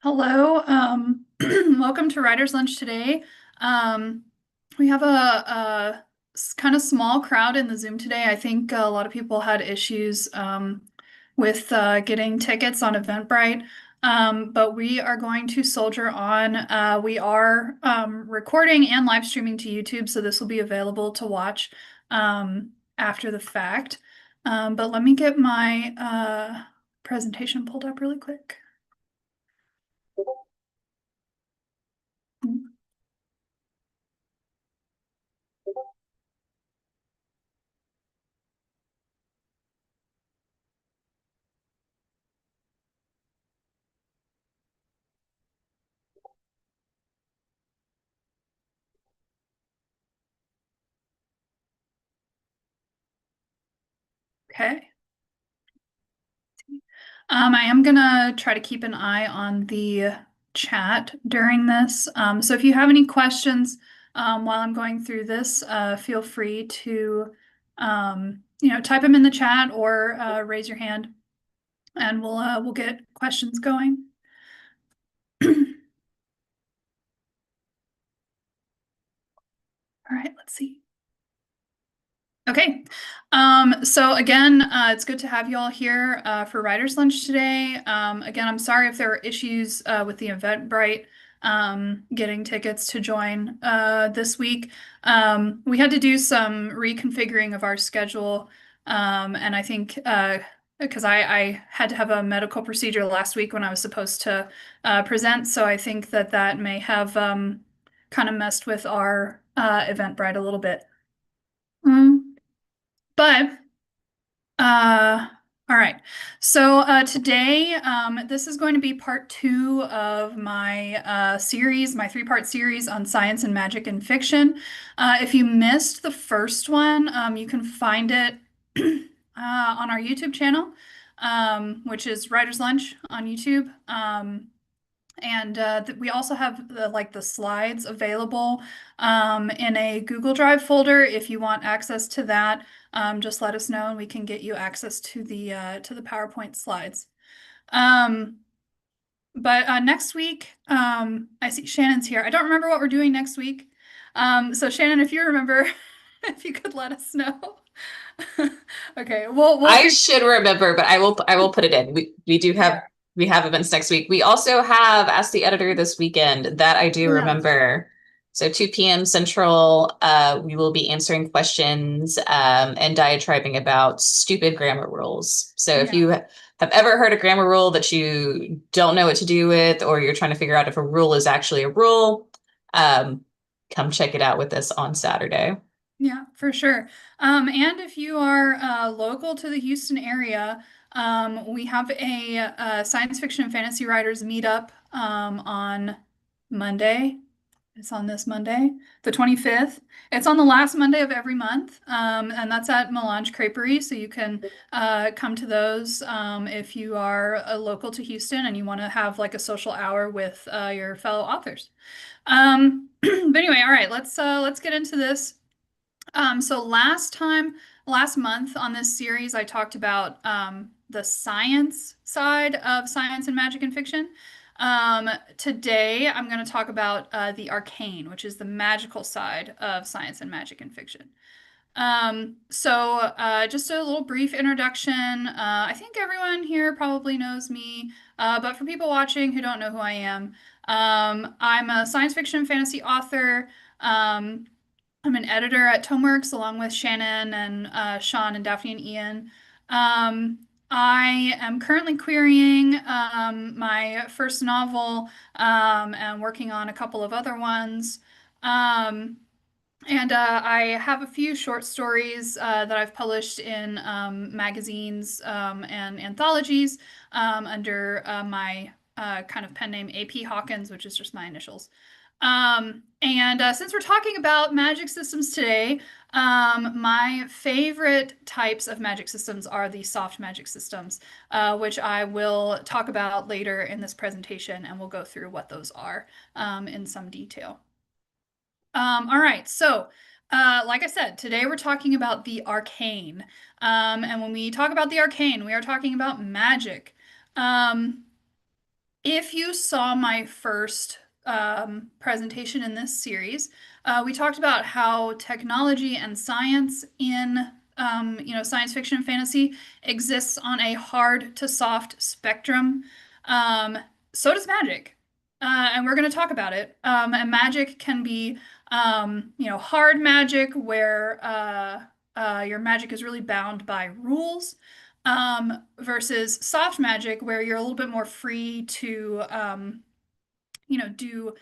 Hello, welcome to Writer's Lunch today. Um, we have a kind of small crowd in the Zoom today. I think a lot of people had issues with getting tickets on Eventbrite, but we are going to soldier on. We are recording and live streaming to YouTube, so this will be available to watch after the fact. But let me get my presentation pulled up really quick. Okay. I am gonna try to keep an eye on the chat during this. So if you have any questions while I'm going through this, feel free to type them in the chat or raise your hand, and we'll get questions going. All right, let's see. Okay. So again, it's good to have you all here for Writer's Lunch today. Again, I'm sorry if there are issues with the Eventbrite getting tickets to join this week. We had to do some reconfiguring of our schedule, and I think because I had to have a medical procedure last week when I was supposed to present, so I think that that may have kind of messed with our Eventbrite a little bit. Mm. But uh all right. So today this is going to be part two of my series, my three-part series on science and magic and fiction. If you missed the first one, you can find it on our YouTube channel, which is Writer's Lunch on YouTube. And we also have the slides available in a Google Drive folder. If you want access to that, just let us know and we can get you access to the PowerPoint slides. But next week, I see Shannon's here. I don't remember what we're doing next week. So Shannon, if you remember, if you could let us know. Okay, we'll I figure. should remember, but I will put it in. We do have Yeah. we have events next week. We also have Ask the Editor this weekend. That I do Yeah. remember. So 2 p.m. Central, we will be answering questions and diatribing about stupid grammar rules. So if Yeah. you have ever heard a grammar rule that you don't know what to do with, or you're trying to figure out if a rule is actually a rule, um, come check it out with us on Saturday. Yeah, for sure. And if you are local to the Houston area, we have a science fiction and fantasy writers meetup on Monday. It's on this Monday, the 25th. It's on the last Monday of every month, and that's at Melange Creperie. So you can come to those if you are local to Houston and you want to have like a social hour with your fellow authors. But anyway, all right, let's get into this. So last month on this series, I talked about the science side of science and magic and fiction. Today, I'm going to talk about the arcane, which is the magical side of science and magic and fiction. Just a little brief introduction. I think everyone here probably knows me, but for people watching who don't know who I am, I'm a science fiction and fantasy author. I'm an editor at Tomeworks along with Shannon and Sean and Daphne and Ian. I am currently querying my first novel and working on a couple of other ones. Um, and I have a few short stories that I've published in magazines and anthologies under my kind of pen name AP Hawkins, which is just my initials. And since we're talking about magic systems today, my favorite types of magic systems are the soft magic systems, which I will talk about later in this presentation, and we'll go through what those are in some detail. All right, so like I said, today we're talking about the arcane. And when we talk about the arcane, we are talking about magic. Um, If you saw my first presentation in this series, we talked about how technology and science in science fiction and fantasy exists on a hard to soft spectrum. Um, so does magic, and we're going to talk about it. And magic can be, hard magic where your magic is really bound by rules, versus soft magic where you're a little bit more free to do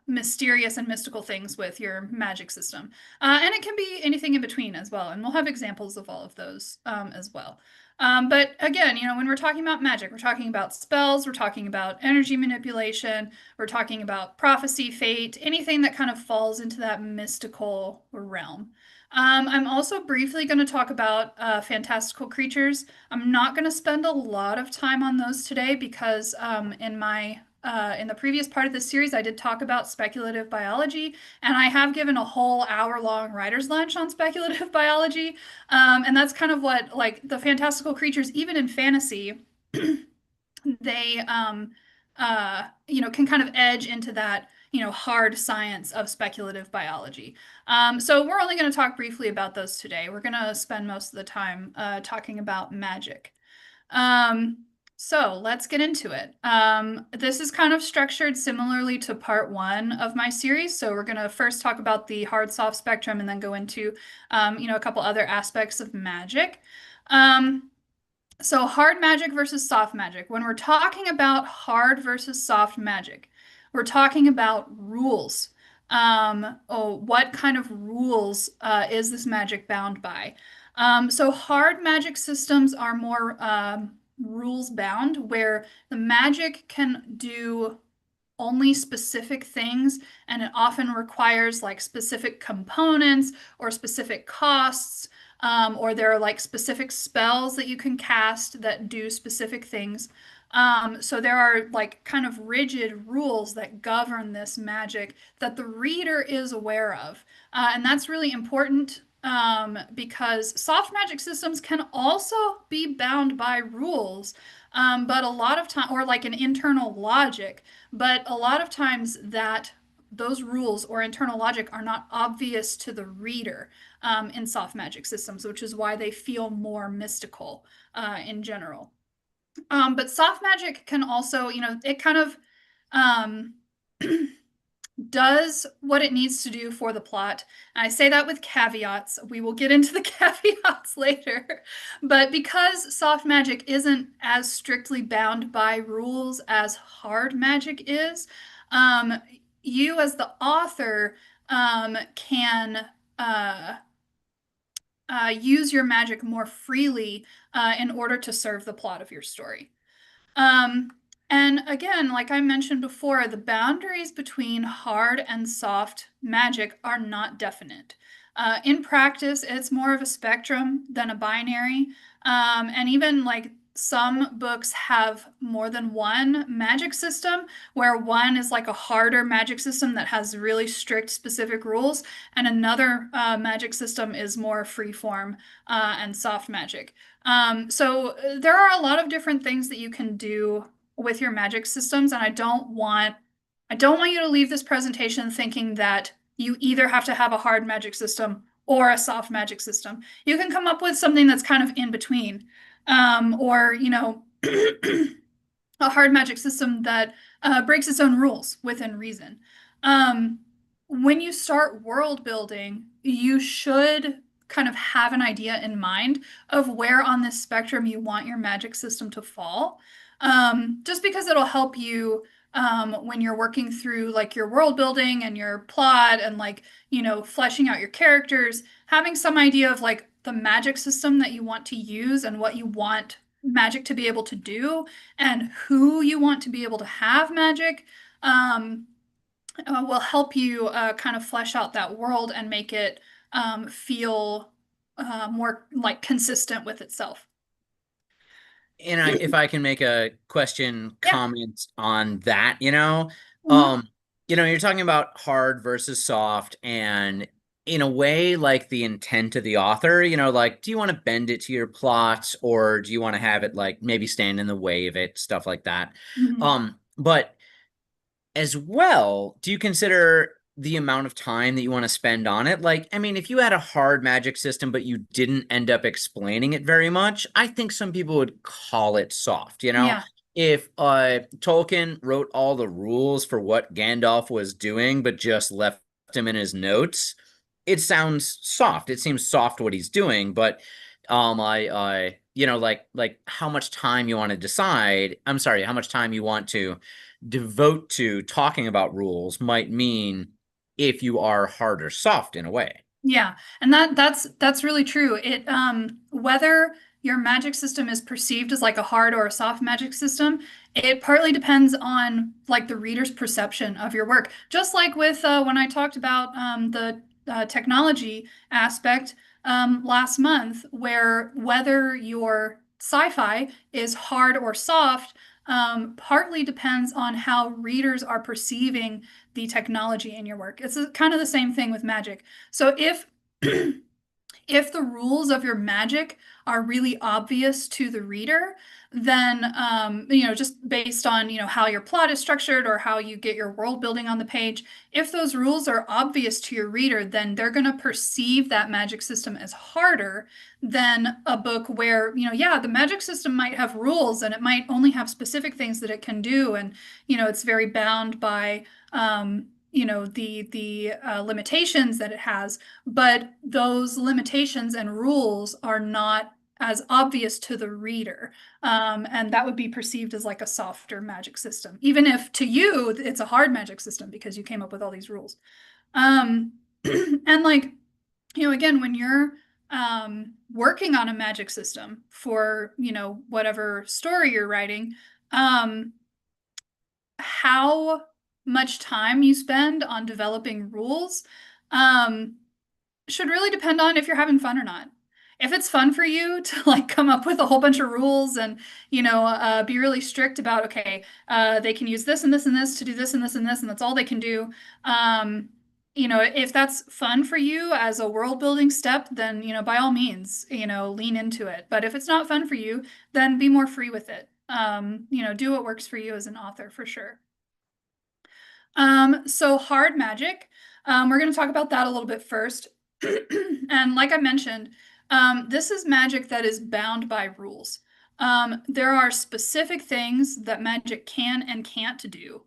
mysterious and mystical things with your magic system. And it can be anything in between as well. And we'll have examples of all of those as well. But again, when we're talking about magic, we're talking about spells, we're talking about energy manipulation, we're talking about prophecy, fate, anything that kind of falls into that mystical realm. I'm also briefly going to talk about fantastical creatures. I'm not going to spend a lot of time on those today because in the previous part of this series, I did talk about speculative biology, and I have given a whole hour-long writer's lunch on speculative biology. And that's kind of what, like, the fantastical creatures, even in fantasy, they can kind of edge into that hard science of speculative biology. So we're only going to talk briefly about those today. We're going to spend most of the time talking about magic. So let's get into it. This is kind of structured similarly to part one of my series. So we're going to first talk about the hard soft spectrum and then go into a couple other aspects of magic. So hard magic versus soft magic. When we're talking about hard versus soft magic, we're talking about rules. What kind of rules is this magic bound by? So hard magic systems are more rules bound, where the magic can do only specific things, and it often requires like specific components or specific costs, or there are like specific spells that you can cast that do specific things. So there are like kind of rigid rules that govern this magic that the reader is aware of. And that's really important because soft magic systems can also be bound by rules, but a lot of time, or like an internal logic, but a lot of times that those rules or internal logic are not obvious to the reader in soft magic systems, which is why they feel more mystical in general. But soft magic can also, it kind of um, does what it needs to do for the plot. And I say that with caveats. We will get into the caveats later. But because soft magic isn't as strictly bound by rules as hard magic is, you as the author can use your magic more freely in order to serve the plot of your story. Um, and again, like I mentioned before, the boundaries between hard and soft magic are not definite. In practice, it's more of a spectrum than a binary. And even like some books have more than one magic system, where one is like a harder magic system that has really strict specific rules, and another magic system is more freeform and soft magic. So there are a lot of different things that you can do with your magic systems, and I don't want you to leave this presentation thinking that you either have to have a hard magic system or a soft magic system. You can come up with something that's kind of in between, or a hard magic system that breaks its own rules within reason. Um, when you start world building, you should kind of have an idea in mind of where on this spectrum you want your magic system to fall. Just because it'll help you when you're working through like your world building and your plot and like, fleshing out your characters, having some idea of like the magic system that you want to use and what you want magic to be able to do and who you want to be able to have magic um, will help you kind of flesh out that world and make it feel more like consistent with itself. And if I can make a question Yeah. comment on that, Mhm. you're talking about hard versus soft, and in a way like the intent of the author, like, do you want to bend it to your plot, or do you want to have it like maybe stand in the way of it, stuff like that. Mhm. But as well, do you consider the amount of time that you want to spend on it? Like, I mean, if you had a hard magic system, but you didn't end up explaining it very much, I think some people would call it soft, Yeah. If Tolkien wrote all the rules for what Gandalf was doing, but just left him in his notes, it sounds soft. It seems soft what he's doing, but like how much time you want to decide. I'm sorry, how much time you want to devote to talking about rules might mean if you are hard or soft in a way. Yeah, and that's really true. It whether your magic system is perceived as like a hard or a soft magic system, it partly depends on like the reader's perception of your work. Just like with when I talked about the technology aspect last month, where whether your sci-fi is hard or soft partly depends on how readers are perceiving the technology in your work. It's kind of the same thing with magic. So if if the rules of your magic are really obvious to the reader, then just based on how your plot is structured or how you get your world building on the page, if those rules are obvious to your reader, then they're going to perceive that magic system as harder than a book where yeah, the magic system might have rules and it might only have specific things that it can do, and it's very bound by the limitations that it has, but those limitations and rules are not as obvious to the reader. And that would be perceived as like a softer magic system, even if to you it's a hard magic system because you came up with all these rules. And like, again, when you're working on a magic system for, whatever story you're writing, how much time you spend on developing rules should really depend on if you're having fun or not. If it's fun for you to like come up with a whole bunch of rules and be really strict about, okay, they can use this and this and this to do this and this and this and that's all they can do. If that's fun for you as a world building step, then by all means lean into it. But if it's not fun for you, then be more free with it. Do what works for you as an author for sure. So hard magic, we're going to talk about that a little bit first. And like I mentioned, this is magic that is bound by rules. There are specific things that magic can and can't do.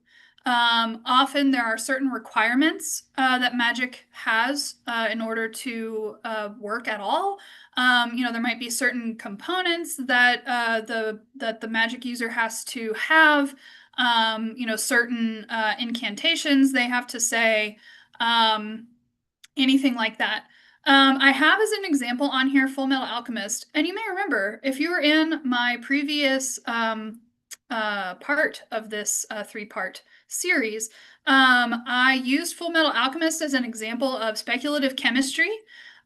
Often there are certain requirements that magic has in order to work at all. There might be certain components that the magic user has to have. Certain incantations they have to say, anything like that. I have as an example on here Full Metal Alchemist, and you may remember if you were in my previous part of this three-part series, I used Full Metal Alchemist as an example of speculative chemistry.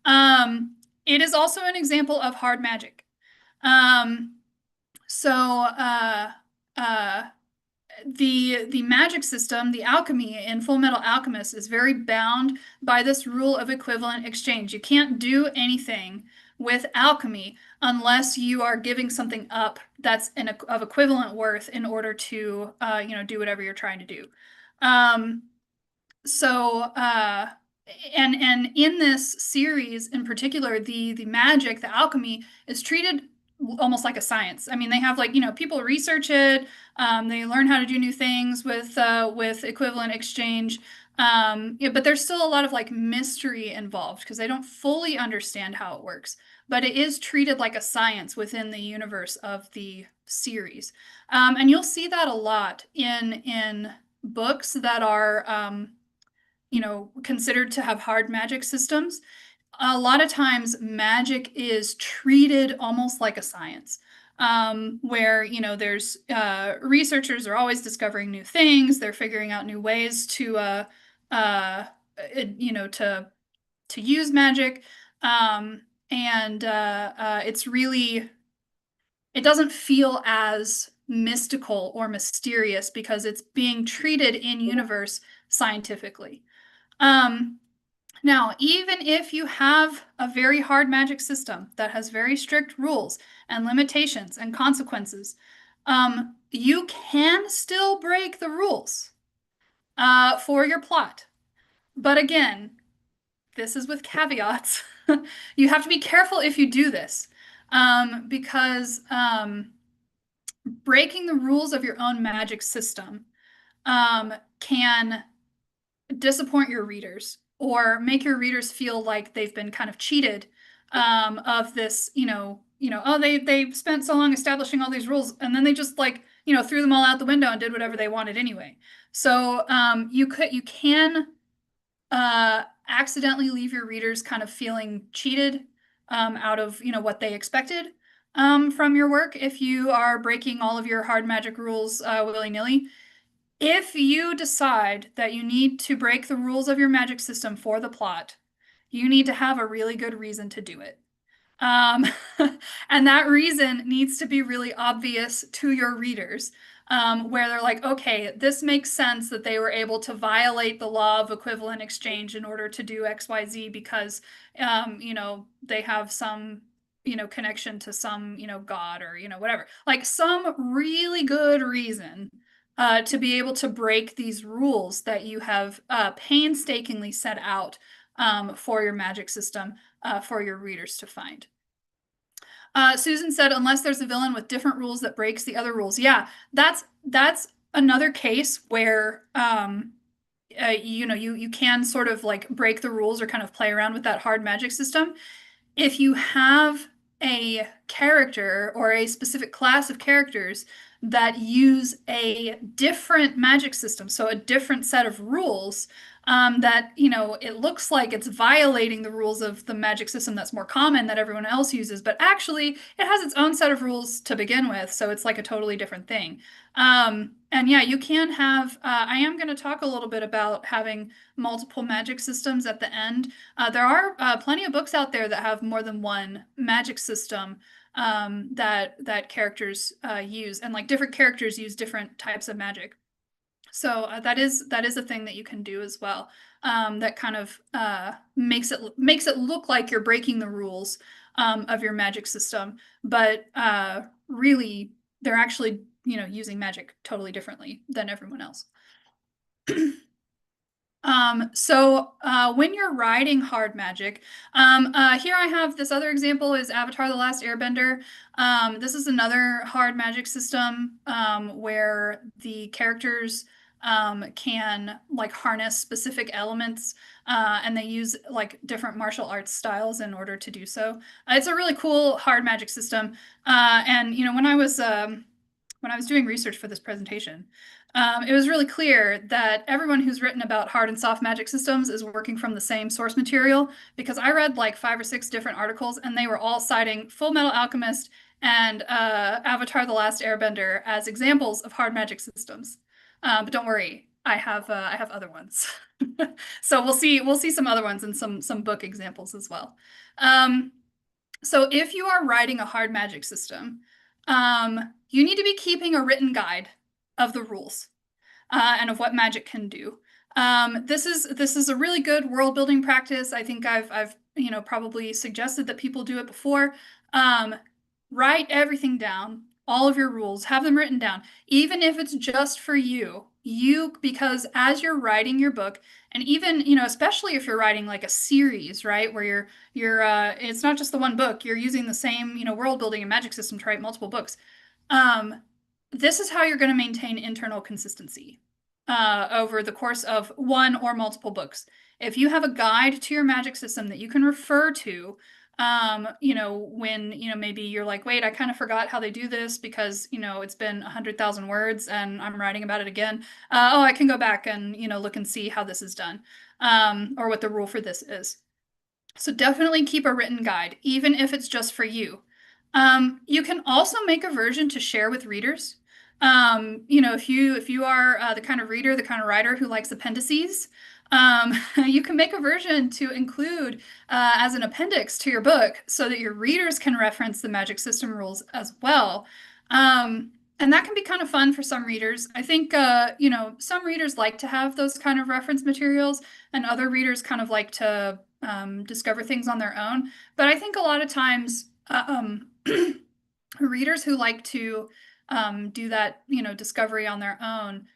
It is also an example of hard magic. The magic system, the alchemy in Full Metal Alchemist is very bound by this rule of equivalent exchange. You can't do anything with alchemy unless you are giving something up that's of equivalent worth in order to do whatever you're trying to do. And in this series in particular, the magic, the alchemy is treated almost like a science. I mean, they have people research it. They learn how to do new things with equivalent exchange. But there's still a lot of mystery involved because they don't fully understand how it works. But it is treated like a science within the universe of the series. And you'll see that a lot in books that are considered to have hard magic systems. A lot of times magic is treated almost like a science, where there's researchers are always discovering new things. They're figuring out new ways to use magic, and it's really, it doesn't feel as mystical or mysterious because it's being treated in universe scientifically. Now, even if you have a very hard magic system that has very strict rules and limitations and consequences, you can still break the rules for your plot. But again, this is with caveats. You have to be careful if you do this, because breaking the rules of your own magic system can disappoint your readers or make your readers feel like they've been kind of cheated of this, oh, they spent so long establishing all these rules and then they just like, threw them all out the window and did whatever they wanted anyway. So you can accidentally leave your readers kind of feeling cheated out of what they expected from your work if you are breaking all of your hard magic rules willy-nilly. If you decide that you need to break the rules of your magic system for the plot, you need to have a really good reason to do it. And that reason needs to be really obvious to your readers, where they're like, okay, this makes sense that they were able to violate the law of equivalent exchange in order to do XYZ because, they have some, connection to some, God or, whatever. Like some really good reason to be able to break these rules that you have painstakingly set out for your magic system for your readers to find. Susan said, unless there's a villain with different rules that breaks the other rules. Yeah, that's another case where you can sort of like break the rules or kind of play around with that hard magic system. If you have a character or a specific class of characters that use a different magic system, so a different set of rules, that it looks like it's violating the rules of the magic system that's more common that everyone else uses, but actually it has its own set of rules to begin with, so it's like a totally different thing. And yeah, you can have, I am going to talk a little bit about having multiple magic systems at the end. There are plenty of books out there that have more than one magic system that characters use, and like different characters use different types of magic. So that is a thing that you can do as well. That kind of makes it look like you're breaking the rules of your magic system, but really they're actually using magic totally differently than everyone else. So when you're writing hard magic, here I have this other example is Avatar: The Last Airbender. This is another hard magic system where the characters can like harness specific elements and they use like different martial arts styles in order to do so. It's a really cool hard magic system. And when I was doing research for this presentation, it was really clear that everyone who's written about hard and soft magic systems is working from the same source material, because I read like 5 or 6 different articles and they were all citing Full Metal Alchemist and Avatar: The Last Airbender as examples of hard magic systems. But don't worry, I have other ones. So we'll see some other ones and some book examples as well. So if you are writing a hard magic system, you need to be keeping a written guide of the rules and of what magic can do. This is a really good world building practice. I think I've probably suggested that people do it before. Write everything down, all of your rules, have them written down, even if it's just for you. Because as you're writing your book, and even especially if you're writing like a series, right, where you're it's not just the one book, you're using the same world building and magic system to write multiple books. This is how you're going to maintain internal consistency over the course of one or multiple books. If you have a guide to your magic system that you can refer to, when maybe you're like, wait, I kind of forgot how they do this because it's been 100,000 words and I'm writing about it again. Oh, I can go back and look and see how this is done, or what the rule for this is. So definitely keep a written guide, even if it's just for you. You can also make a version to share with readers. If you are the kind of reader, the kind of writer who likes appendices, you can make a version to include as an appendix to your book so that your readers can reference the magic system rules as well. And that can be kind of fun for some readers. I think, you know, some readers like to have those kind of reference materials, and other readers kind of like to discover things on their own. But I think a lot of times, readers who like to do that, you know, discovery on their own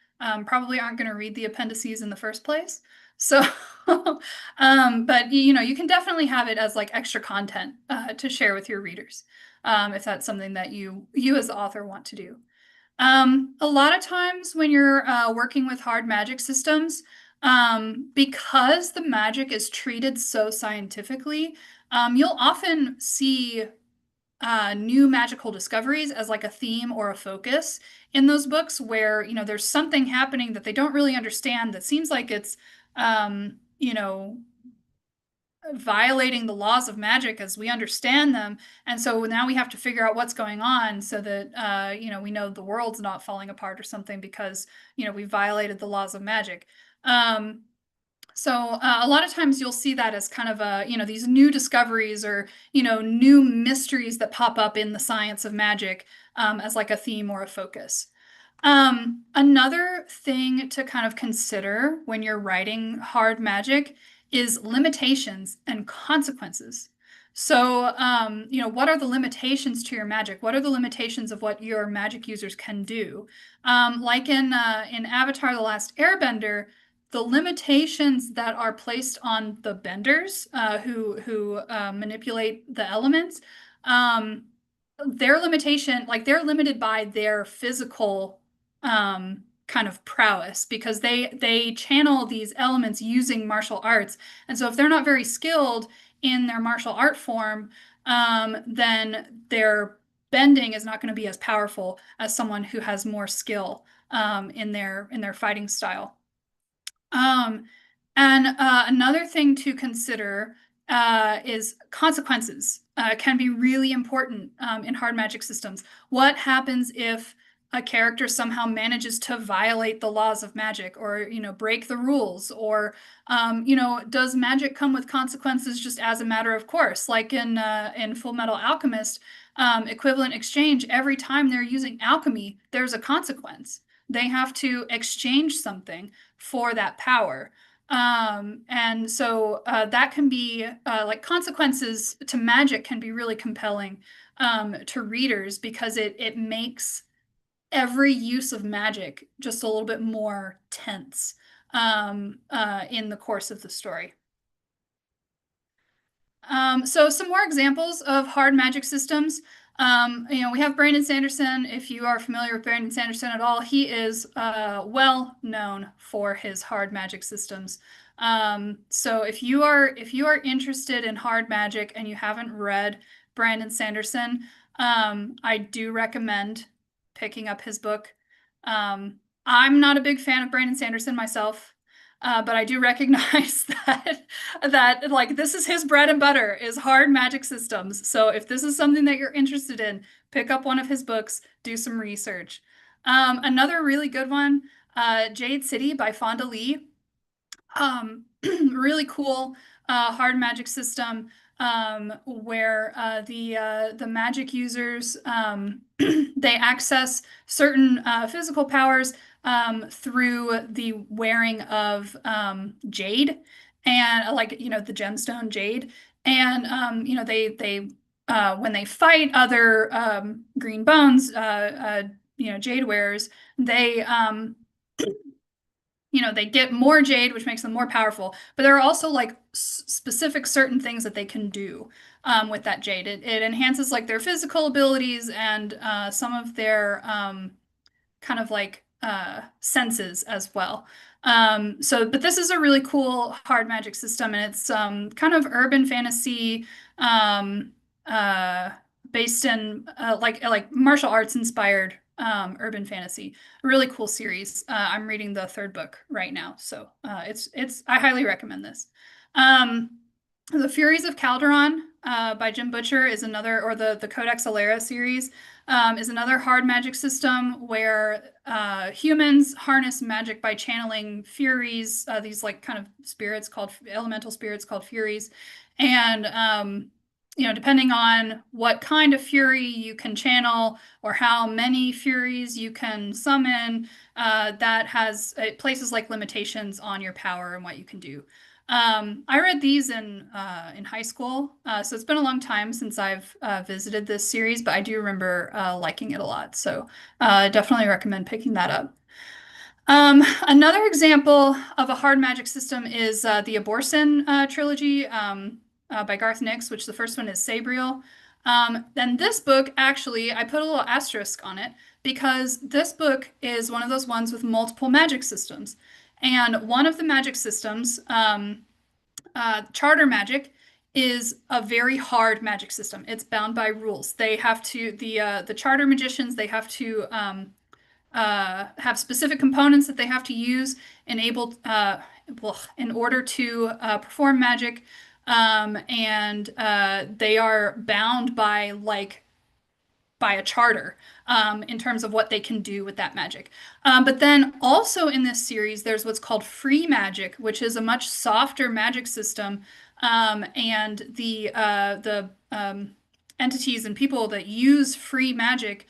probably aren't going to read the appendices in the first place. So, but you know, you can definitely have it as like extra content to share with your readers if that's something that you as the author want to do. A lot of times when you're working with hard magic systems, because the magic is treated so scientifically, you'll often see new magical discoveries as like a theme or a focus in those books where, you know, there's something happening that they don't really understand that seems like it's, you know, violating the laws of magic as we understand them. And so now we have to figure out what's going on so that, you know, we know the world's not falling apart or something because, you know, we violated the laws of magic. So a lot of times you'll see that as kind of a, you know, these new discoveries or, you know, new mysteries that pop up in the science of magic as like a theme or a focus. Another thing to kind of consider when you're writing hard magic is limitations and consequences. So, you know, what are the limitations to your magic? What are the limitations of what your magic users can do? Like in Avatar: The Last Airbender, the limitations that are placed on the benders who manipulate the elements, their limitation, like they're limited by their physical kind of prowess because they channel these elements using martial arts. And so if they're not very skilled in their martial art form, then their bending is not going to be as powerful as someone who has more skill in their fighting style. And another thing to consider is consequences can be really important in hard magic systems. What happens if a character somehow manages to violate the laws of magic or, you know, break the rules? Or, you know, does magic come with consequences just as a matter of course? Like in Full Metal Alchemist, equivalent exchange, every time they're using alchemy, there's a consequence. They have to exchange something for that power. And so that can be like consequences to magic can be really compelling to readers because it makes every use of magic just a little bit more tense in the course of the story. So some more examples of hard magic systems. You know, we have Brandon Sanderson. If you are familiar with Brandon Sanderson at all, he is well known for his hard magic systems. So if you are interested in hard magic and you haven't read Brandon Sanderson, I do recommend picking up his book. I'm not a big fan of Brandon Sanderson myself. But I do recognize that like this is his bread and butter is hard magic systems. So if this is something that you're interested in, pick up one of his books, do some research. Another really good one, Jade City by Fonda Lee. Really cool hard magic system where the magic users they access certain physical powers through the wearing of jade and like you know the gemstone jade and you know they when they fight other green bones you know jade wearers they you know, they get more jade, which makes them more powerful. But there are also like specific certain things that they can do with that jade. It enhances like their physical abilities and some of their kind of like senses as well. So, but this is a really cool hard magic system, and it's kind of urban fantasy based in like martial arts inspired urban fantasy. A really cool series. I'm reading the third book right now, so it's I highly recommend this. The Furies of Calderon by Jim Butcher is another, or the Codex Alera series is another hard magic system where humans harness magic by channeling Furies, these like kind of spirits called elemental spirits called Furies, and depending on what kind of fury you can channel or how many furies you can summon, that has it places like limitations on your power and what you can do. I read these in high school, so it's been a long time since I've visited this series, but I do remember liking it a lot. So definitely recommend picking that up. Another example of a hard magic system is the Aborson trilogy by Garth Nix, which the first one is Sabriel. Then this book, actually, I put a little asterisk on it because this book is one of those ones with multiple magic systems. And one of the magic systems, Charter Magic, is a very hard magic system. It's bound by rules. They have to, the Charter Magicians, they have to have specific components that they have to use enabled in order to perform magic, and they are bound by a charter in terms of what they can do with that magic. But then also in this series, there's what's called free magic, which is a much softer magic system, and the entities and people that use free magic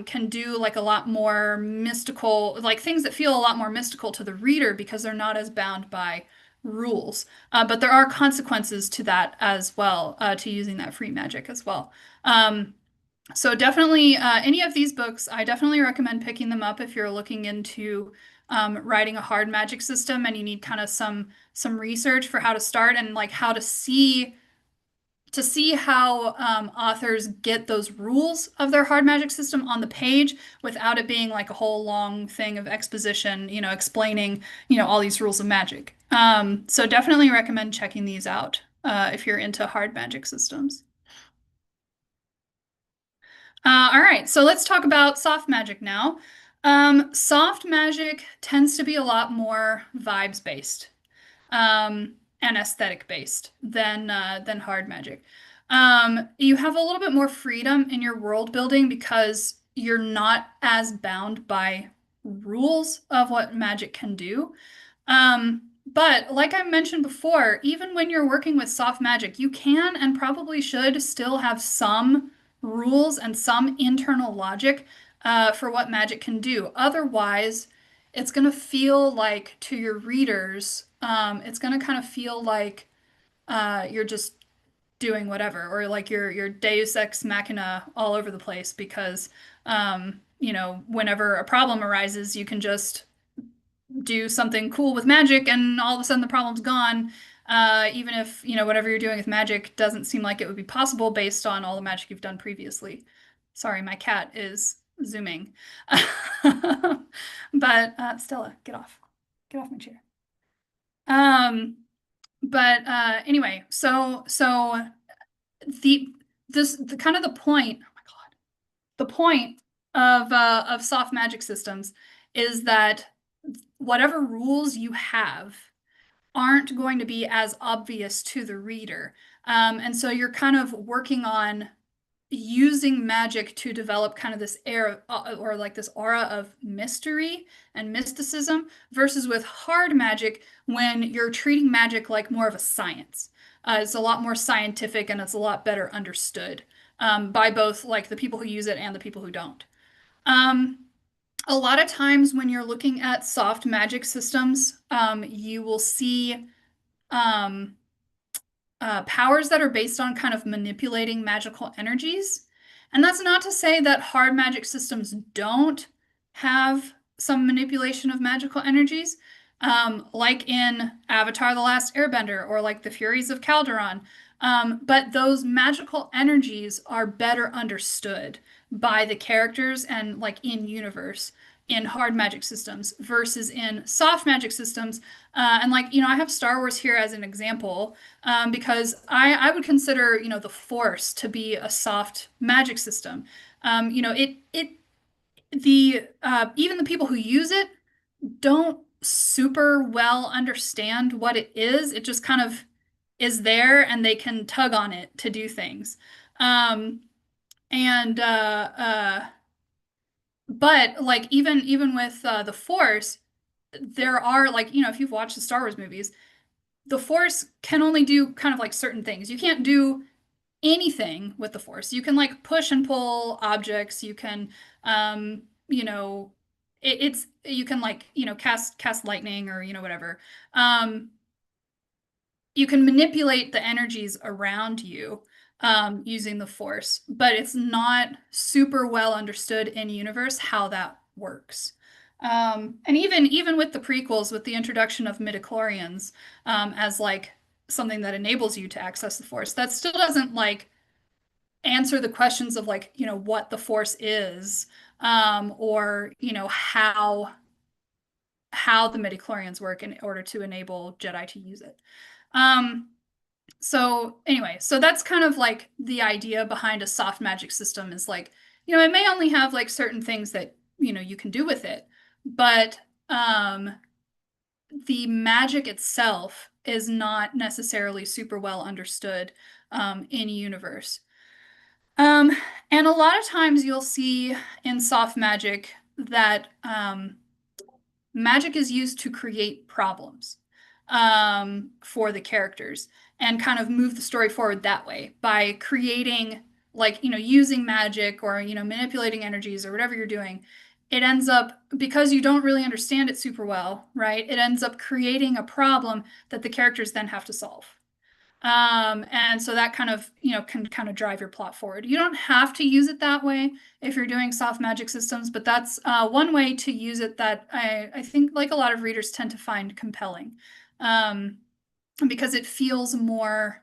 can do like a lot more mystical, like things that feel a lot more mystical to the reader because they're not as bound by rules. But there are consequences to that as well, to using that free magic as well. So definitely, any of these books, I definitely recommend picking them up if you're looking into writing a hard magic system and you need kind of some research for how to start and like how to see how authors get those rules of their hard magic system on the page without it being like a whole long thing of exposition, explaining, all these rules of magic. So definitely recommend checking these out if you're into hard magic systems. All right, so let's talk about soft magic now. Soft magic tends to be a lot more vibes based and aesthetic based than hard magic. You have a little bit more freedom in your world building because you're not as bound by rules of what magic can do. But like I mentioned before, even when you're working with soft magic, you can and probably should still have some rules and some internal logic for what magic can do. Otherwise, it's going to feel like to your readers, it's going to kind of feel like you're just doing whatever, or like you're Deus Ex Machina all over the place because, whenever a problem arises, you can just do something cool with magic and all of a sudden the problem's gone. Even if, whatever you're doing with magic doesn't seem like it would be possible based on all the magic you've done previously. Sorry, my cat is zooming. But Stella, get off. Get off my chair. But anyway, so the kind of the point, oh my God, the point of soft magic systems is that whatever rules you have aren't going to be as obvious to the reader. And so you're kind of working on using magic to develop kind of this air or like this aura of mystery and mysticism versus with hard magic when you're treating magic like more of a science. It's a lot more scientific and it's a lot better understood by both like the people who use it and the people who don't. Um, a lot of times when you're looking at soft magic systems, you will see um, powers that are based on kind of manipulating magical energies. And that's not to say that hard magic systems don't have some manipulation of magical energies, like in Avatar: The Last Airbender or like the Furies of Calderon. But those magical energies are better understood by the characters and like in universe in hard magic systems versus in soft magic systems. And like, I have Star Wars here as an example because I would consider, the Force to be a soft magic system. Even the people who use it don't super well understand what it is. It just kind of is there and they can tug on it to do things. Um, and but like even with the Force, there are like, if you've watched the Star Wars movies, the Force can only do kind of like certain things. You can't do anything with the Force. You can like push and pull objects. You can, you know, it's you can like cast lightning or whatever. You can manipulate the energies around you using the Force, but it's not super well understood in universe how that works. And even with the prequels, with the introduction of midichlorians as like something that enables you to access the Force, that still doesn't like answer the questions of like what the Force is, or how the midichlorians work in order to enable Jedi to use it. So anyway, so that's kind of like the idea behind a soft magic system is like, it may only have like certain things that, you can do with it, but the magic itself is not necessarily super well understood in universe. And a lot of times you'll see in soft magic that magic is used to create problems for the characters and kind of move the story forward that way by creating like using magic or manipulating energies or whatever you're doing. It ends up, because you don't really understand it super well, right? It ends up creating a problem that the characters then have to solve. And so that kind of, can kind of drive your plot forward. You don't have to use it that way if you're doing soft magic systems, but that's one way to use it that I think like a lot of readers tend to find compelling, because it feels more,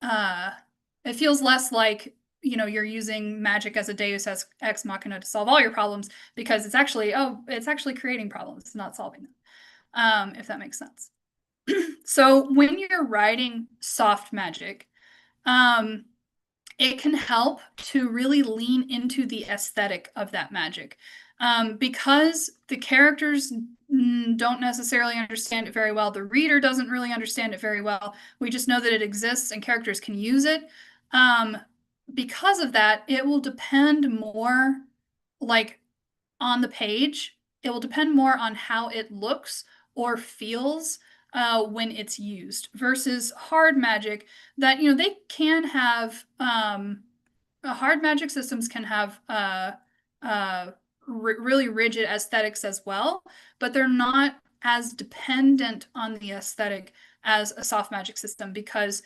it feels less like, you're using magic as a deus ex machina to solve all your problems, because it's actually creating problems, it's not solving them, if that makes sense. So when you're writing soft magic, it can help to really lean into the aesthetic of that magic. Because the characters don't necessarily understand it very well. The reader doesn't really understand it very well. We just know that it exists and characters can use it. Because of that, it will depend more like on the page. It will depend more on how it looks or feels when it's used versus hard magic that, they can have, hard magic systems can have really rigid aesthetics as well, but they're not as dependent on the aesthetic as a soft magic system, because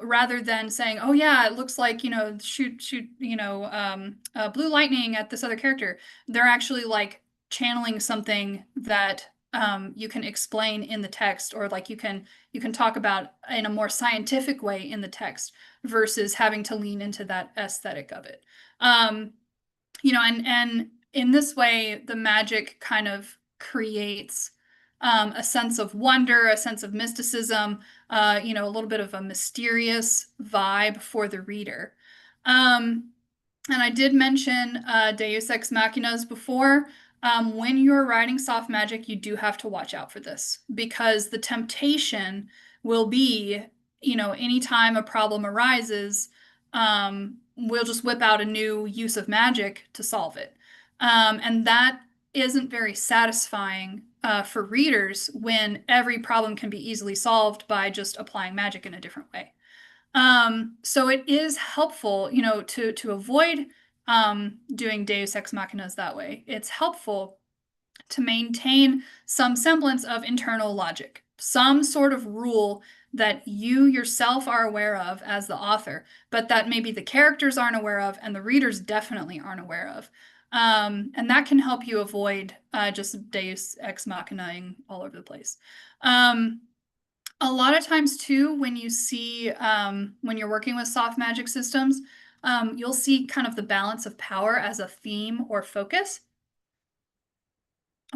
rather than saying, oh yeah, it looks like shoot blue lightning at this other character, they're actually like channeling something that you can explain in the text, or like you can talk about in a more scientific way in the text versus having to lean into that aesthetic of it. And in this way, the magic kind of creates a sense of wonder, a sense of mysticism, a little bit of a mysterious vibe for the reader. And I did mention Deus Ex Machinas before. When you're writing soft magic, you do have to watch out for this, because the temptation will be, anytime a problem arises, we'll just whip out a new use of magic to solve it. And that isn't very satisfying for readers when every problem can be easily solved by just applying magic in a different way. So it is helpful, to avoid doing Deus Ex Machinas that way. It's helpful to maintain some semblance of internal logic, some sort of rule that you yourself are aware of as the author, but that maybe the characters aren't aware of and the readers definitely aren't aware of. And that can help you avoid just Deus Ex Machinaing all over the place. A lot of times too, when you see, when you're working with soft magic systems, you'll see kind of the balance of power as a theme or focus,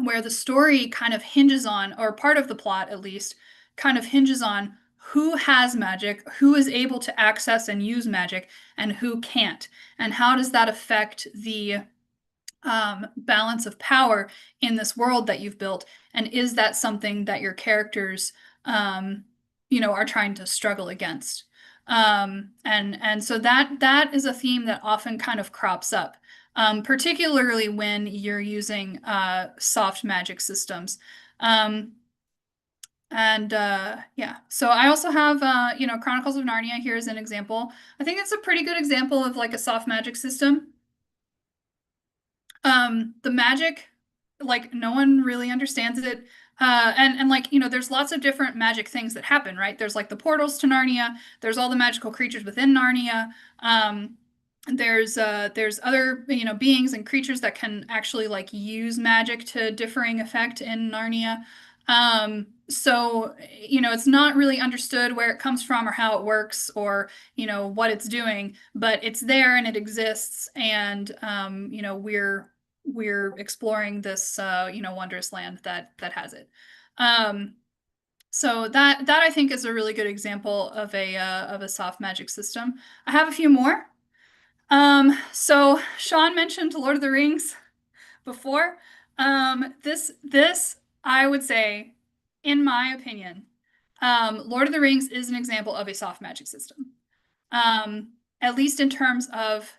where the story kind of hinges on, or part of the plot at least, kind of hinges on who has magic, who is able to access and use magic, and who can't. And how does that affect the balance of power in this world that you've built? And is that something that your characters are trying to struggle against? And so that is a theme that often kind of crops up, particularly when you're using soft magic systems. And yeah, so I also have you know, Chronicles of Narnia here as an example. I think it's a pretty good example of like a soft magic system. The magic, like no one really understands it. And like, you know, there's lots of different magic things that happen, right? There's like the portals to Narnia, there's all the magical creatures within Narnia. Um, there's other, you know, beings and creatures that can actually like use magic to differing effect in Narnia. So, you know, it's not really understood where it comes from or how it works or, you know, what it's doing, but it's there and it exists. And, you know, we're exploring this, you know, wondrous land that has it. So that I think is a really good example of a soft magic system. I have a few more. So Sean mentioned Lord of the Rings before. This I would say, in my opinion, Lord of the Rings is an example of a soft magic system. At least in terms of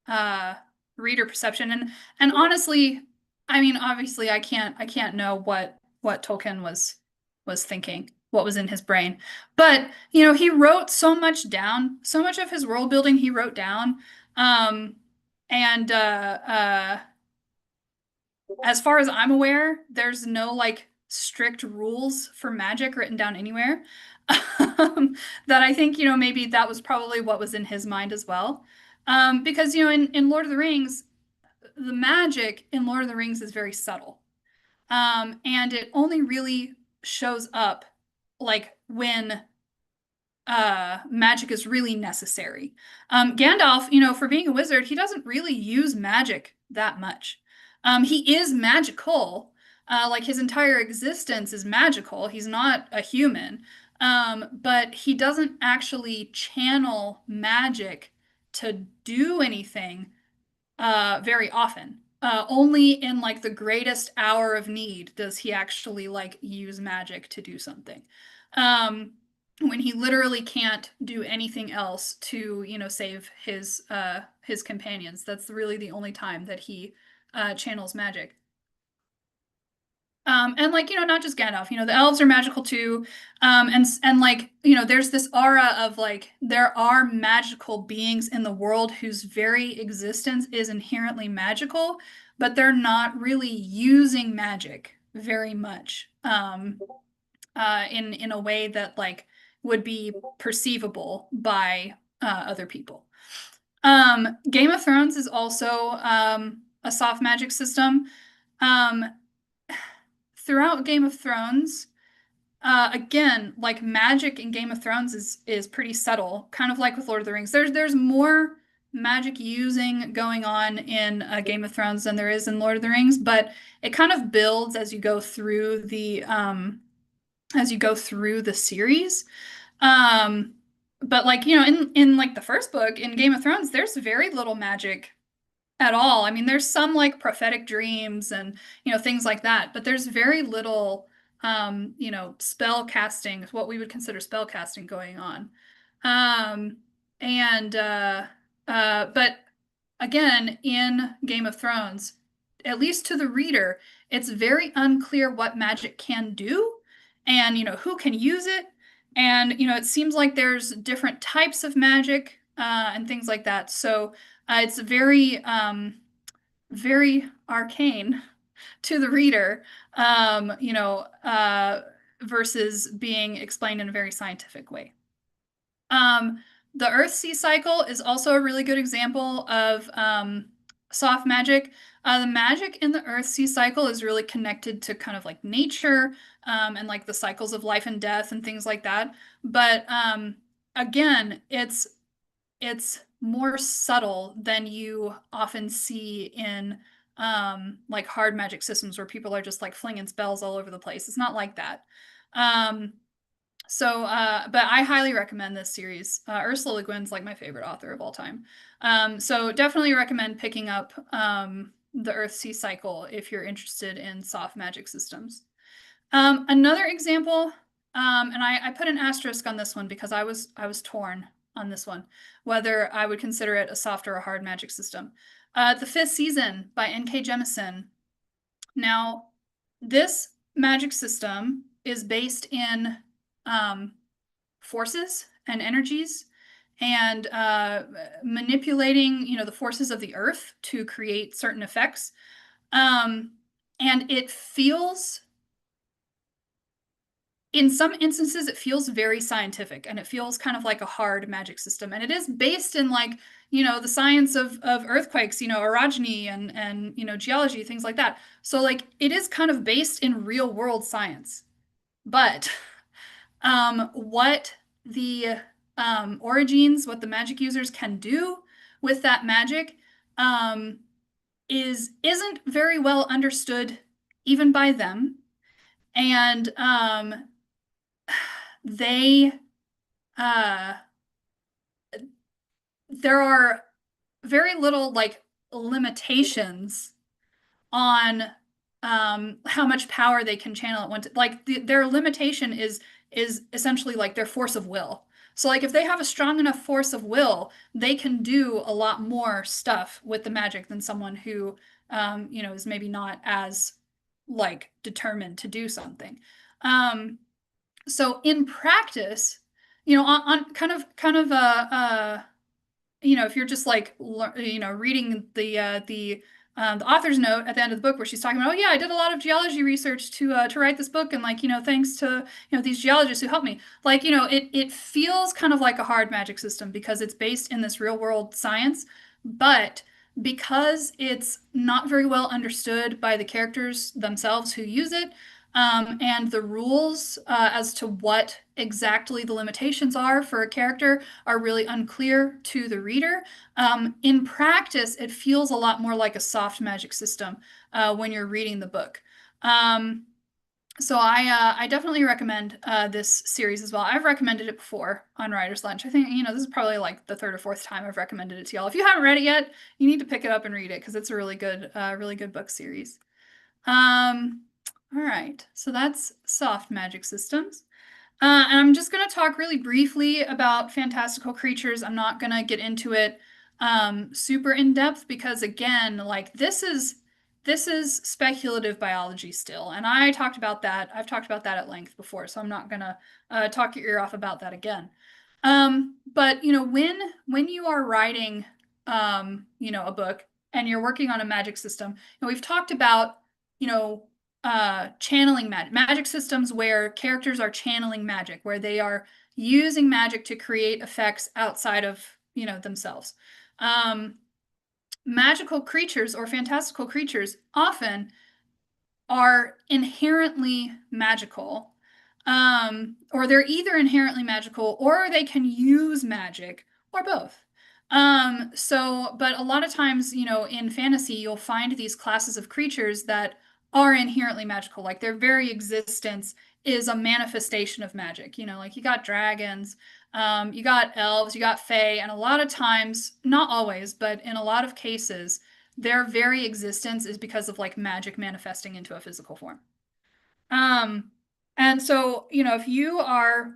uh, reader perception. And honestly, I mean, obviously, I can't know what Tolkien was thinking, what was in his brain. But you know, he wrote so much down, so much of his world building he wrote down. Um, and as far as I'm aware, there's no like strict rules for magic written down anywhere. That I think, you know, maybe that was probably what was in his mind as well. Because, you know, in Lord of the Rings, the magic in Lord of the Rings is very subtle. And it only really shows up like when magic is really necessary. Gandalf, you know, for being a wizard, he doesn't really use magic that much. He is magical. Like his entire existence is magical. He's not a human. But he doesn't actually channel magic to do anything very often. Only in like the greatest hour of need does he actually like use magic to do something. Um, when he literally can't do anything else to, you know, save his companions. That's really the only time that he channels magic. And like, you know, not just Gandalf, you know, the elves are magical too. And like, you know, there's this aura of like there are magical beings in the world whose very existence is inherently magical, but they're not really using magic very much. In a way that like would be perceivable by other people. Game of Thrones is also a soft magic system. Um, Throughout Game of Thrones, again, like magic in Game of Thrones is pretty subtle, kind of like with Lord of the Rings. There's more magic using going on in Game of Thrones than there is in Lord of the Rings, but it kind of builds as you go through the series. Um, but like, you know, in like the first book in Game of Thrones, there's very little magic at all. I mean, there's some like prophetic dreams and, you know, things like that, but there's very little you know, spell casting, what we would consider spell casting going on. Um, and but again, in Game of Thrones, at least to the reader, it's very unclear what magic can do and, you know, who can use it. And, you know, it seems like there's different types of magic and things like that. So it's very arcane to the reader, you know, versus being explained in a very scientific way. The Earth-Sea cycle is also a really good example of soft magic. The magic in the Earth-Sea cycle is really connected to kind of like nature and like the cycles of life and death and things like that. But again, it's more subtle than you often see in like hard magic systems where people are just like flinging spells all over the place. It's not like that. But I highly recommend this series. Ursula Le Guin's like my favorite author of all time. So definitely recommend picking up the Earth-Sea cycle if you're interested in soft magic systems. Another example, and I put an asterisk on this one because I was torn on this one, whether I would consider it a soft or a hard magic system. The Fifth Season by N.K. Jemisin. Now, this magic system is based in forces and energies and manipulating, the forces of the earth to create certain effects. And it feels, in some instances, it feels very scientific, and it feels kind of like a hard magic system. And it is based in like, the science of earthquakes, orogeny and geology, things like that. So like it is kind of based in real world science. But what the origins, what the magic users can do with that magic, isn't very well understood even by them. And they there are very little like limitations on how much power they can channel at once. Like their limitation is essentially like their force of will. So like if they have a strong enough force of will, they can do a lot more stuff with the magic than someone who is maybe not as like determined to do something. So in practice, on if you're just like reading the author's note at the end of the book where she's talking about, oh yeah, I did a lot of geology research to write this book, and like thanks to these geologists who helped me. Like it feels kind of like a hard magic system because it's based in this real world science, but because it's not very well understood by the characters themselves who use it, and the rules as to what exactly the limitations are for a character are really unclear to the reader. In practice, it feels a lot more like a soft magic system when you're reading the book. So I definitely recommend this series as well. I've recommended it before on Writer's Lunch. I think, this is probably like the third or fourth time I've recommended it to y'all. If you haven't read it yet, you need to pick it up and read it because it's a really good book series. All right, so that's soft magic systems. And I'm just going to talk really briefly about fantastical creatures. I'm not going to get into it super in depth because, again, like this is speculative biology still, and I've talked about that at length before, so I'm not going to talk your ear off about that again. But when you are writing a book and you're working on a magic system, and we've talked about channeling magic systems where characters are channeling magic, where they are using magic to create effects outside of themselves. Magical creatures or fantastical creatures often are inherently magical, or they're either inherently magical or they can use magic, or both. But a lot of times, in fantasy, you'll find these classes of creatures that are inherently magical, like their very existence is a manifestation of magic. Like you got dragons, you got elves, you got fae, and a lot of times, not always, but in a lot of cases, their very existence is because of like magic manifesting into a physical form. And so, if you are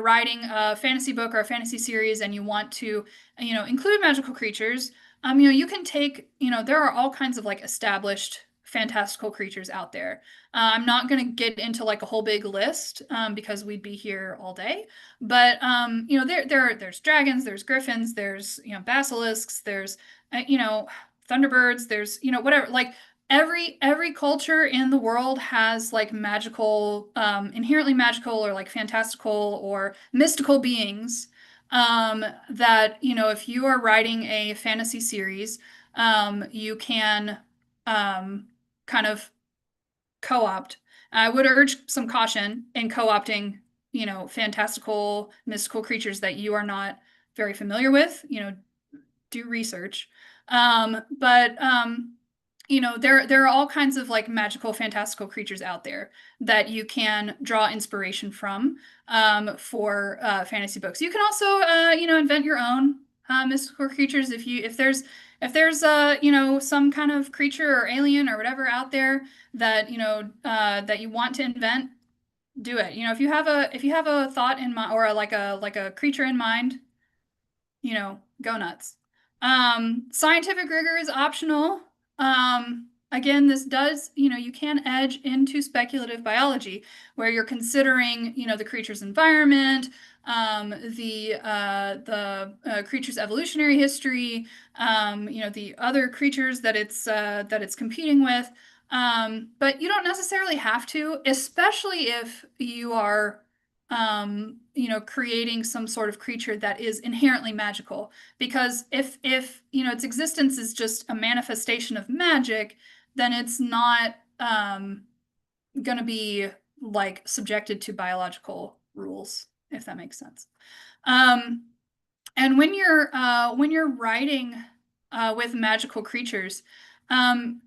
writing a fantasy book or a fantasy series and you want to, include magical creatures, you can take, there are all kinds of like established fantastical creatures out there. I'm not going to get into like a whole big list because we'd be here all day. But there's dragons, there's griffins, there's basilisks, there's thunderbirds, there's whatever. Like every culture in the world has like magical, inherently magical or like fantastical or mystical beings that if you are writing a fantasy series, you can kind of co-opt. I would urge some caution in co-opting, fantastical, mystical creatures that you are not very familiar with. Do research. But there are all kinds of like magical, fantastical creatures out there that you can draw inspiration from for fantasy books. You can also, invent your own mystical creatures if there's some kind of creature or alien or whatever out there that that you want to invent, do it. If you have a thought in mind or like a creature in mind, go nuts. Scientific rigor is optional. again, this does, you can edge into speculative biology where you're considering, the creature's environment, the creature's evolutionary history, the other creatures that it's competing with. But you don't necessarily have to, especially if you are, creating some sort of creature that is inherently magical. Because if its existence is just a manifestation of magic, then it's not going to be like subjected to biological rules, if that makes sense. And when you're writing with magical creatures, kind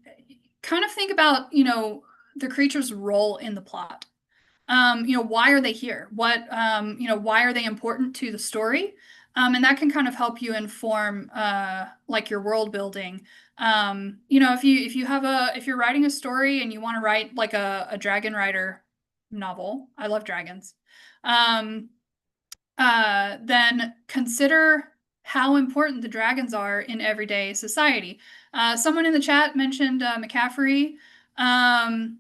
of think about the creature's role in the plot. Why are they here? Why are they important to the story? And that can kind of help you inform like your world building. If you're writing a story and you want to write like a dragon rider novel, I love dragons. Then consider how important the dragons are in everyday society. Someone in the chat mentioned McCaffrey, Dragon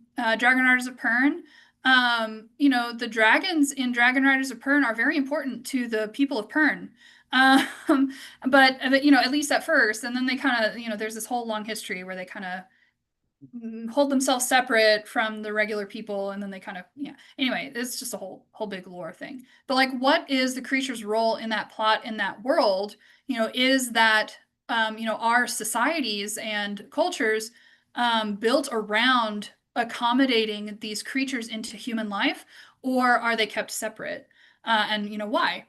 Riders of Pern. The dragons in Dragon Riders of Pern are very important to the people of Pern. But at least at first, and then they kind of, there's this whole long history where they kind of hold themselves separate from the regular people, and then they kind of, anyway, it's just a whole big lore thing. But like, what is the creature's role in that plot, in that world? Is that our societies and cultures built around accommodating these creatures into human life, or are they kept separate? And why?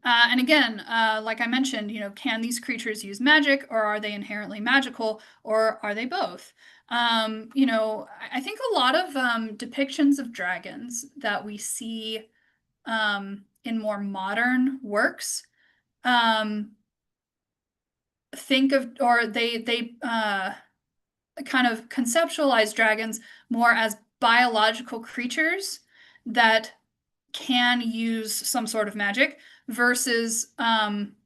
And again, like I mentioned, can these creatures use magic, or are they inherently magical, or are they both? I think a lot of depictions of dragons that we see in more modern works think of, or they kind of conceptualize dragons more as biological creatures that can use some sort of magic versus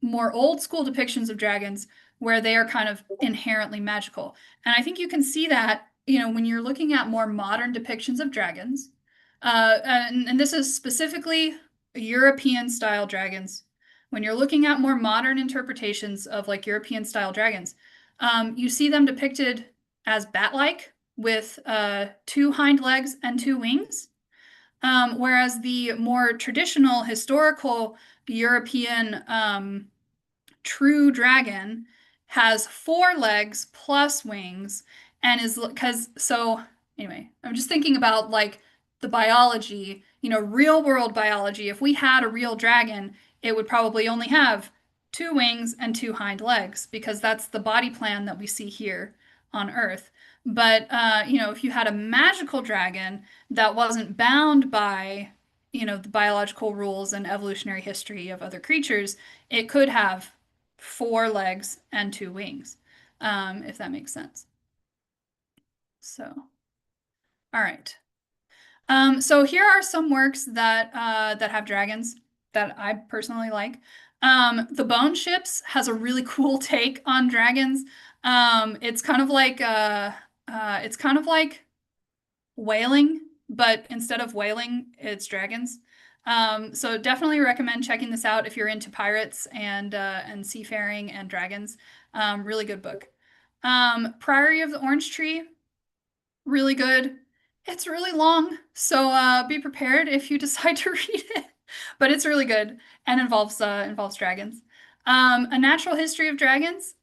more old school depictions of dragons where they are kind of inherently magical. And I think you can see that, when you're looking at more modern depictions of dragons, and this is specifically European style dragons. When you're looking at more modern interpretations of like European style dragons, you see them depicted as bat-like with 2 hind legs and 2 wings. Whereas the more traditional historical European true dragon has 4 legs plus wings, and is anyway, I'm just thinking about like the biology, real world biology. If we had a real dragon, it would probably only have 2 wings and 2 hind legs, because that's the body plan that we see here on Earth. But if you had a magical dragon that wasn't bound by the biological rules and evolutionary history of other creatures, it could have 4 legs and 2 wings, if that makes sense. So, all right. So here are some works that have dragons that I personally like. The Bone Ships has a really cool take on dragons. It's kind of like whaling, but instead of whaling, it's dragons. So definitely recommend checking this out if you're into pirates and seafaring and dragons. Really good book. Priory of the Orange Tree, really good. It's really long, so be prepared if you decide to read it. But it's really good and involves dragons. A Natural History of Dragons.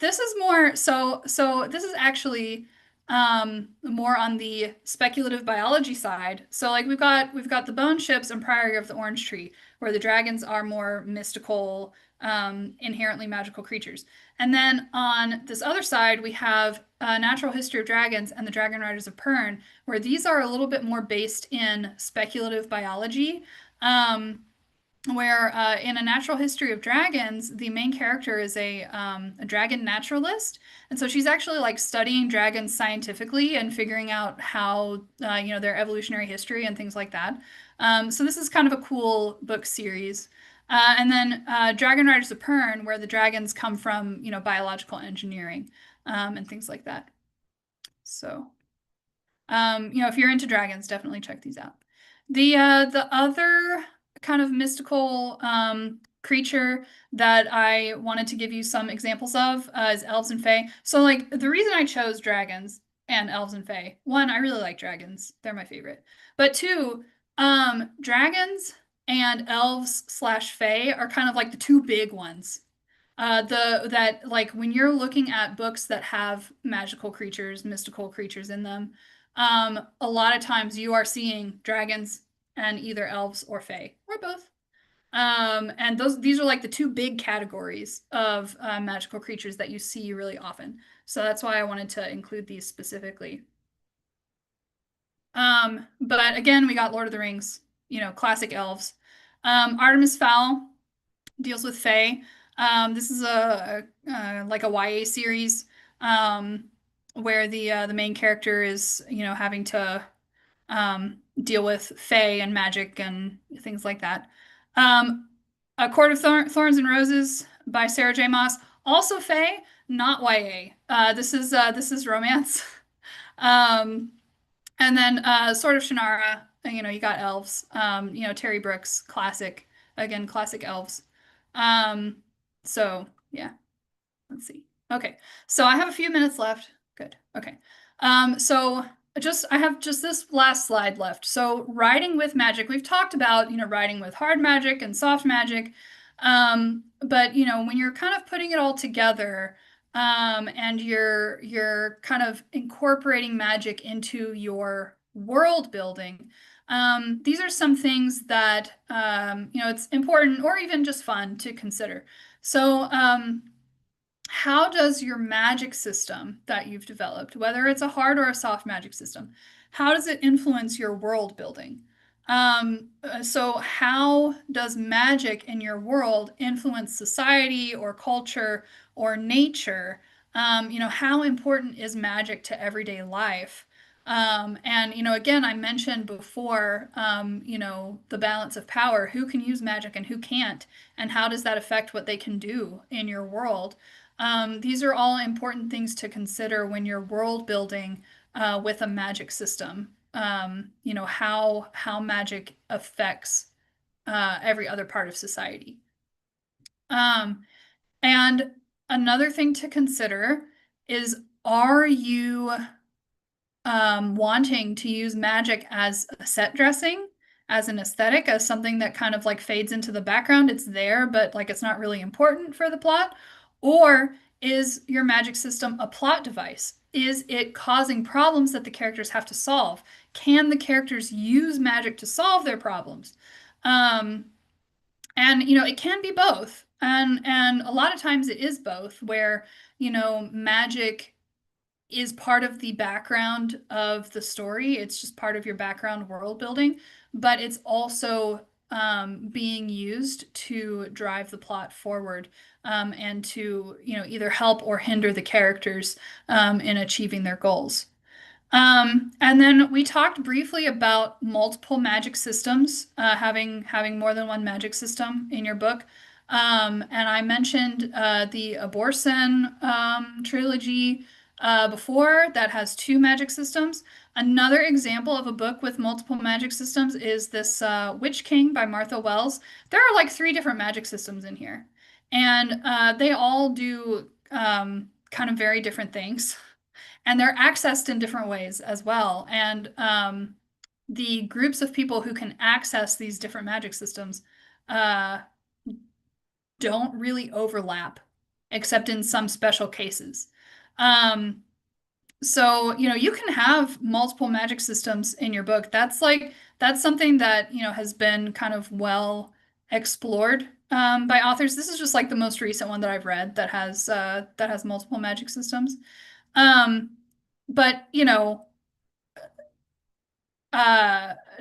This is more so this is actually more on the speculative biology side. So like we've got the Bone Ships and Priory of the Orange Tree, where the dragons are more mystical, inherently magical creatures. And then on this other side, we have Natural History of Dragons and the Dragon Riders of Pern, where these are a little bit more based in speculative biology. Where in A Natural History of Dragons, the main character is a dragon naturalist. And so she's actually like studying dragons scientifically and figuring out how, their evolutionary history and things like that. So this is kind of a cool book series. And then Dragon Riders of Pern, where the dragons come from, biological engineering and things like that. So, if you're into dragons, definitely check these out. The other kind of mystical creature that I wanted to give you some examples of is elves and fae. So like the reason I chose dragons and elves and fae, one, I really like dragons. They're my favorite. But two, dragons and elves slash fae are kind of like the two big ones. That like when you're looking at books that have magical creatures, mystical creatures in them, a lot of times you are seeing dragons and either elves or fae or both. And these are like the two big categories of magical creatures that you see really often. So that's why I wanted to include these specifically. But again, we got Lord of the Rings, classic elves. Artemis Fowl deals with fae. This is like a YA series where the main character is having to deal with fae and magic and things like that. A Court of Thorns and Roses by Sarah J. Maas, also fae, not YA. This is romance. And then Sword of Shannara. You got elves. Terry Brooks, classic. Again, classic elves. So yeah, let's see. Okay, so I have a few minutes left. Good. Okay. So I have just this last slide left. So writing with magic, we've talked about, writing with hard magic and soft magic. But when you're kind of putting it all together, and you're kind of incorporating magic into your world building, these are some things that it's important or even just fun to consider. So, how does your magic system that you've developed, whether it's a hard or a soft magic system, how does it influence your world building? So how does magic in your world influence society or culture or nature? How important is magic to everyday life? And again, I mentioned before, the balance of power, who can use magic and who can't, and how does that affect what they can do in your world? These are all important things to consider when you're world building with a magic system. How magic affects every other part of society. And another thing to consider is, are you wanting to use magic as a set dressing, as an aesthetic, as something that kind of like fades into the background? It's there, but like it's not really important for the plot. Or is your magic system a plot device? Is it causing problems that the characters have to solve? Can the characters use magic to solve their problems? And it can be both. And a lot of times it is both, where magic is part of the background of the story. It's just part of your background world building, but it's also being used to drive the plot forward, and to either help or hinder the characters in achieving their goals. And then we talked briefly about multiple magic systems, having more than one magic system in your book. And I mentioned the Aborsen trilogy before, that has two magic systems. Another example of a book with multiple magic systems is this Witch King by Martha Wells. There are like 3 different magic systems in here, and they all do kind of very different things. And they're accessed in different ways as well. And the groups of people who can access these different magic systems don't really overlap, except in some special cases. So, you can have multiple magic systems in your book. That's something that, has been kind of well explored by authors. This is just like the most recent one that I've read that has multiple magic systems. But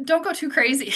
don't go too crazy,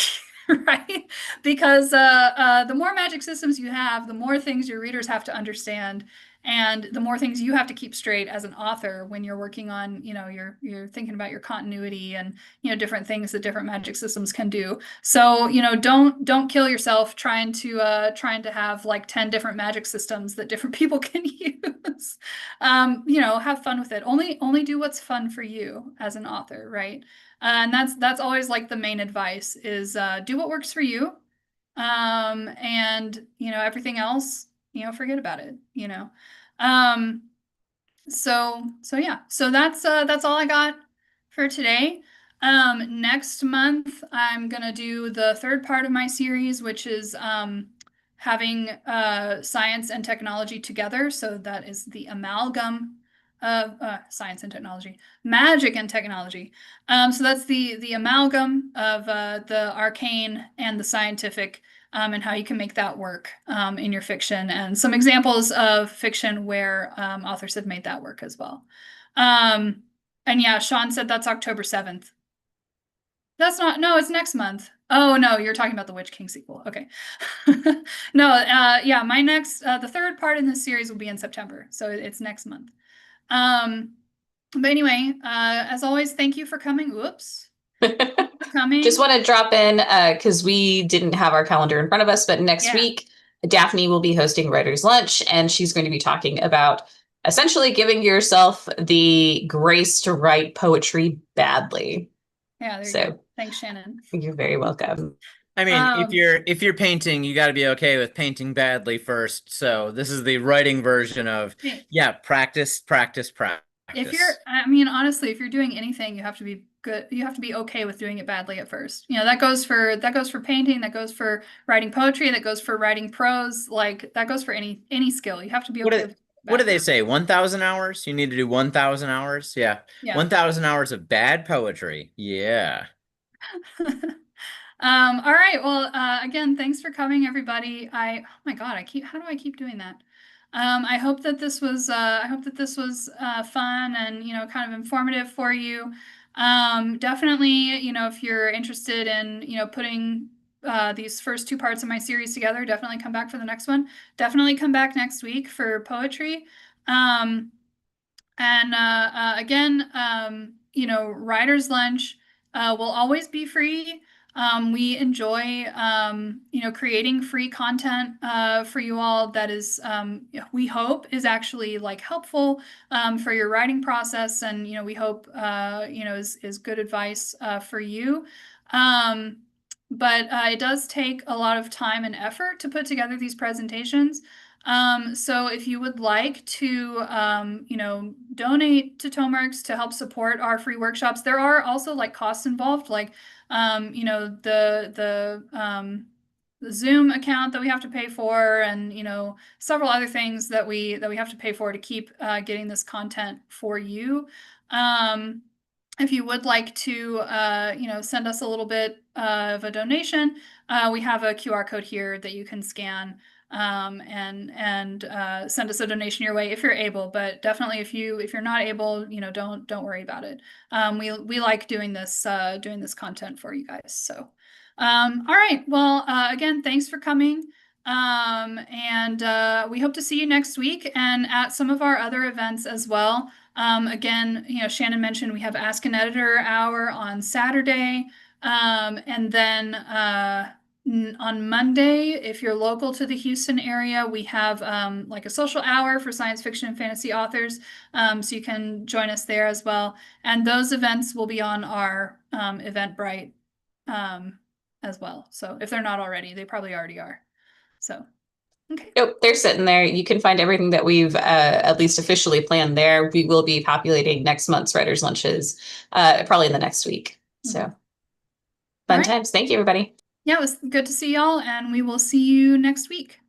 right? Because the more magic systems you have, the more things your readers have to understand, And the more things you have to keep straight as an author when you're working on, you're thinking about your continuity and, different things that different magic systems can do. So, don't kill yourself trying to have like 10 different magic systems that different people can use. Have fun with it. Only do what's fun for you as an author, right? And that's always like the main advice is do what works for you. And everything else, forget about it, Um, so yeah, so that's all I got for today. Next month I'm gonna do the third part of my series, which is having science and technology together. So that is the amalgam of science and technology, magic and technology. So that's the amalgam of the arcane and the scientific, and how you can make that work in your fiction, and some examples of fiction where authors have made that work as well. And yeah, Sean said that's October 7th. That's not, no, it's next month. Oh no, you're talking about the Witch King sequel. Okay. No, yeah, my next, the third part in this series will be in September. So it's next month. But anyway, as always, thank you for coming. Whoops. Coming. Just want to drop in because we didn't have our calendar in front of us, but next week, Daphne will be hosting Writer's Lunch, and she's going to be talking about essentially giving yourself the grace to write poetry badly. Yeah, there you go. Thanks, Shannon. You're very welcome. I mean, if you're painting, you got to be okay with painting badly first. So this is the writing version of, practice. If you're, I mean, honestly, if you're doing anything, you have to be good. You have to be okay with doing it badly at first. That goes for painting, that goes for writing poetry, that goes for writing prose, like that goes for any skill. You have to be okay with what do they say? 1,000 hours? You need to do 1,000 hours? Yeah. 1,000 hours of bad poetry. Yeah. All right. Well, again, thanks for coming, everybody. Oh my God, how do I keep doing that? I hope that this was fun and, kind of informative for you. Definitely, if you're interested in, putting these first two parts of my series together, definitely come back for the next one. Definitely come back next week for poetry. And again, Writer's Lunch will always be free. We enjoy, creating free content for you all that is, we hope is actually like helpful for your writing process, and we hope is good advice for you. But it does take a lot of time and effort to put together these presentations. So if you would like to, donate to Tomeworks to help support our free workshops, there are also like costs involved, like, the Zoom account that we have to pay for, and, several other things that we have to pay for to keep getting this content for you. If you would like to, send us a little bit of a donation, we have a QR code here that you can scan and send us a donation your way if you're able. But definitely, if you're not able, don't worry about it. We like doing this content for you guys. So, all right. Well, again, thanks for coming. And we hope to see you next week and at some of our other events as well. Again, Shannon mentioned we have Ask an Editor Hour on Saturday. And then on Monday, if you're local to the Houston area, we have like a social hour for science fiction and fantasy authors. So you can join us there as well. And those events will be on our Eventbrite as well. So if they're not already, they probably already are. So, okay. Yep, they're sitting there. You can find everything that we've at least officially planned there. We will be populating next month's Writers' Lunches probably in the next week. So fun times. Thank you, everybody. Yeah, it was good to see y'all, and we will see you next week.